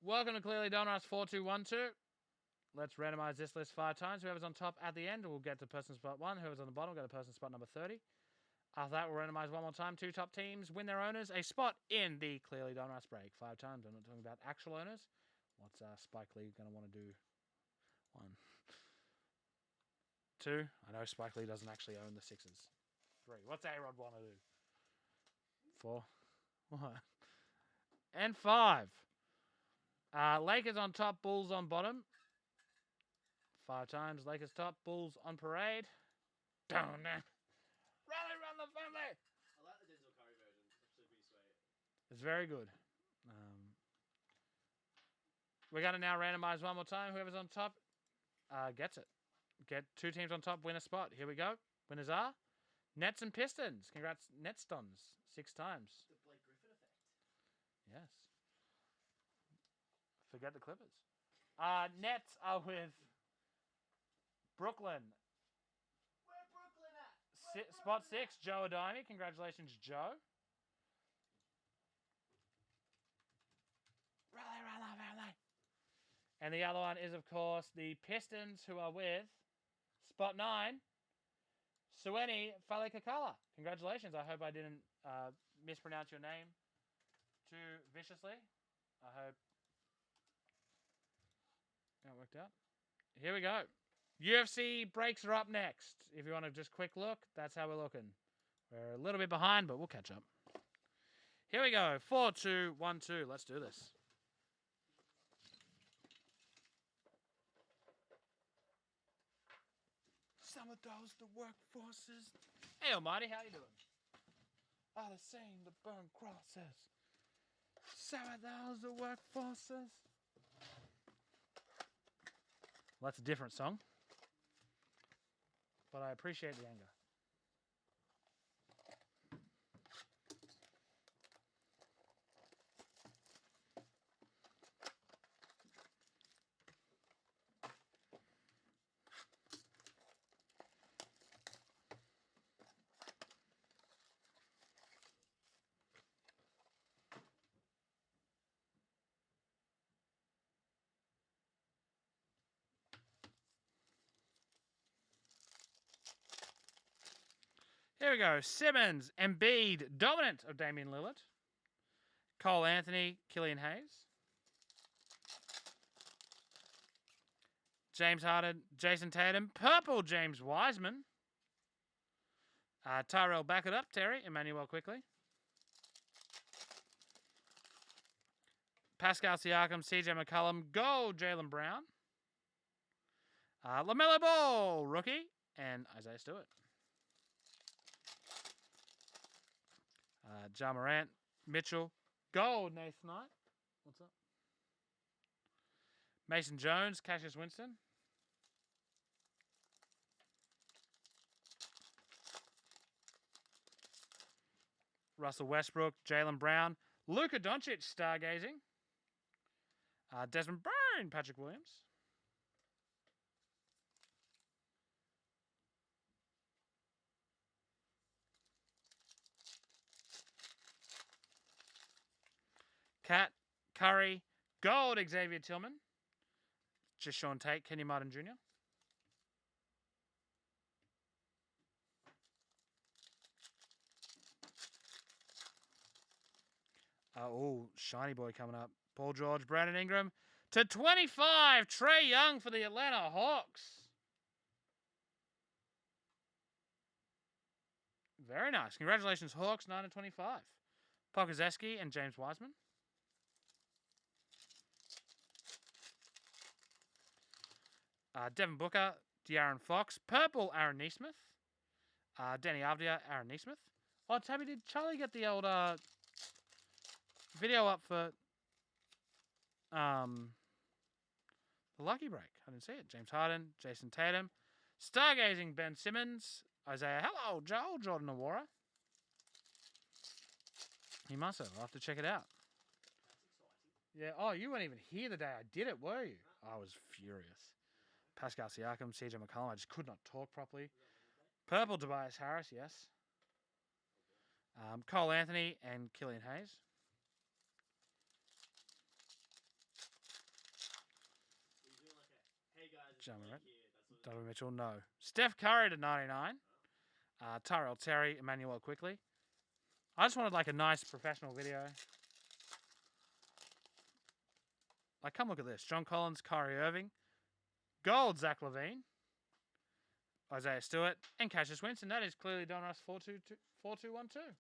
Welcome to Clearly Donruss 4212. Let's randomize this list 5 times. Whoever's on top at the end will get to person spot 1. Whoever's on the bottom will get to person spot number 30. After that, we'll randomize one more time. 2 top teams win their owners a spot in the Clearly Donruss break. 5 times. I'm not talking about actual owners. What's Spike Lee going to want to do? 1. 2. I know Spike Lee doesn't actually own the Sixers. 3. What's A-Rod want to do? 4. 1. And 5. Lakers on top, Bulls on bottom. 5 times. Lakers top, Bulls on parade. Down there. Rally around the family. I like the Denzel Curry version. It's actually pretty sweet. It's very good. We're going to now randomize one more time. Whoever's on top gets it. Get 2 teams on top, win a spot. Here we go. Winners are Nets and Pistons. Congrats, Netstons. 6 times. The Blake Griffin effect. Yes. Forget the Clippers. Nets are with Brooklyn. Where Brooklyn at? Spot 6, Joe Adami. Congratulations, Joe. Rally. And the other one is, of course, the Pistons, who are with spot 9, Sueni Falikakala. Congratulations. I hope I didn't mispronounce your name too viciously. I hope that worked out. Here we go. UFC breaks are up next. If you want to just quick look, that's how we're looking. We're a little bit behind, but we'll catch up. Here we go. 4, 2, 1, 2. Let's do this. Some of those the workforces. Hey, Almighty, how you doing? Are the same to burn crosses. Some of those the workforces. Well, that's a different song. But I appreciate the anger. Here we go. Simmons, Embiid, dominant of Damian Lillard. Cole Anthony, Killian Hayes. James Harden, Jason Tatum, purple James Wiseman. Tyrell, back it up, Terry. Emmanuel quickly. Pascal Siakam, CJ McCollum, gold Jaylen Brown. LaMelo Ball, rookie. And Isaiah Stewart. Ja Morant, Mitchell, gold, Nathan Knight. What's up? Mason Jones, Cassius Winston. Russell Westbrook, Jaylen Brown, Luka Doncic, stargazing. Desmond Byrne, Patrick Williams. Cat, Curry, gold, Xavier Tillman. Just Sean Tate, Kenny Martin Jr. Shiny boy coming up. Paul George, Brandon Ingram. To 25, Trae Young for the Atlanta Hawks. Very nice. Congratulations, Hawks, 9/25. Pokuševski and James Wiseman. Devin Booker, De'Aaron Fox. Purple, Aaron Neesmith. Danny Avdia, Aaron Neesmith. Oh, Tabby, did Charlie get the old video up for the lucky break? I didn't see it. James Harden, Jason Tatum. Stargazing, Ben Simmons. Isaiah, hello, Joel. Jordan Awara. He must have. I'll have to check it out. Yeah. Oh, you weren't even here the day I did it, were you? I was furious. Pascal Siakam, CJ McCollum. I just could not talk properly. Purple, Tobias Harris, yes. Cole Anthony and Killian Hayes. Gentlemen, right? Here, that's what Donovan Mitchell, no. Steph Curry to 99. Tyrell Terry, Emmanuel quickly. I just wanted like a nice professional video. Like, come look at this. John Collins, Kyrie Irving. Gold, Zach LaVine. Isaiah Stewart, and Cassius Winston. That is clearly Donruss 4212.